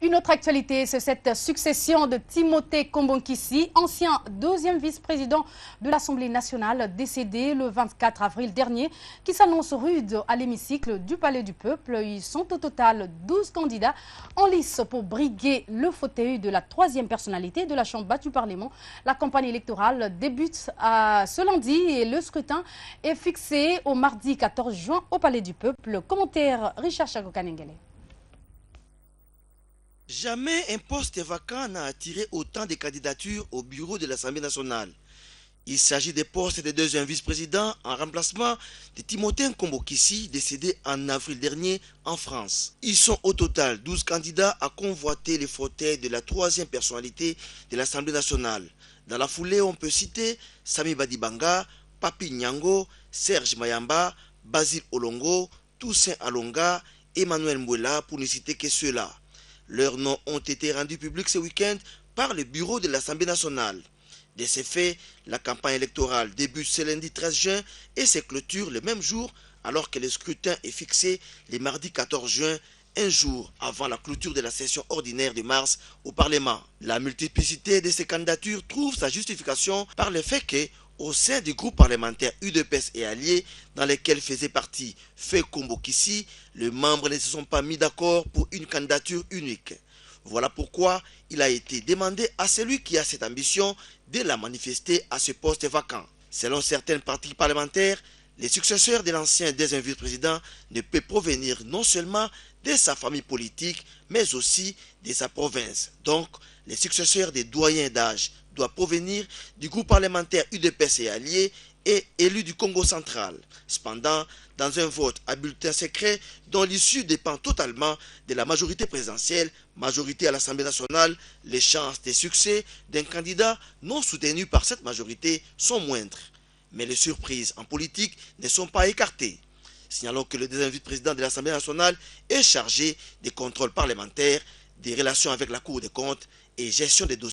Une autre actualité, c'est cette succession de Timothée Kombonkissi, ancien deuxième vice-président de l'Assemblée nationale, décédé le 24 avril dernier, qui s'annonce rude à l'hémicycle du Palais du Peuple. Ils sont au total 12 candidats en lice pour briguer le fauteuil de la troisième personnalité de la Chambre basse du Parlement. La campagne électorale débute ce lundi et le scrutin est fixé au mardi 14 juin au Palais du Peuple. Commentaire Richard Chagokanengele. Jamais un poste vacant n'a attiré autant de candidatures au bureau de l'Assemblée nationale. Il s'agit des postes de deuxième vice-président en remplacement de Timothée Kombonkissi, décédé en avril dernier en France. Ils sont au total 12 candidats à convoiter les fauteuils de la troisième personnalité de l'Assemblée nationale. Dans la foulée, on peut citer Sami Badibanga, Papi Nyango, Serge Mayamba, Basile Olongo, Toussaint Alonga, Emmanuel Mwela, pour ne citer que ceux-là. Leurs noms ont été rendus publics ce week-end par le bureau de l'Assemblée nationale. De ces faits, la campagne électorale débute ce lundi 13 juin et se clôture le même jour alors que le scrutin est fixé le mardi 14 juin, un jour avant la clôture de la session ordinaire de mars au Parlement. La multiplicité de ces candidatures trouve sa justification par le fait que, au sein du groupe parlementaire UDPS et alliés, dans lequel faisait partie Feu Kombonkissi, les membres ne se sont pas mis d'accord pour une candidature unique. Voilà pourquoi il a été demandé à celui qui a cette ambition de la manifester à ce poste vacant. Selon certains partis parlementaires, les successeurs de l'ancien deuxième vice-président ne peuvent provenir non seulement de sa famille politique, mais aussi de sa province. Donc, les successeurs des doyens d'âge doivent provenir du groupe parlementaire UDPS et alliés et élus du Congo central. Cependant, dans un vote à bulletin secret dont l'issue dépend totalement de la majorité présidentielle, majorité à l'Assemblée nationale, les chances de succès d'un candidat non soutenu par cette majorité sont moindres. Mais les surprises en politique ne sont pas écartées. Signalons que le deuxième vice-président de l'Assemblée nationale est chargé des contrôles parlementaires, des relations avec la Cour des comptes et gestion des dossiers.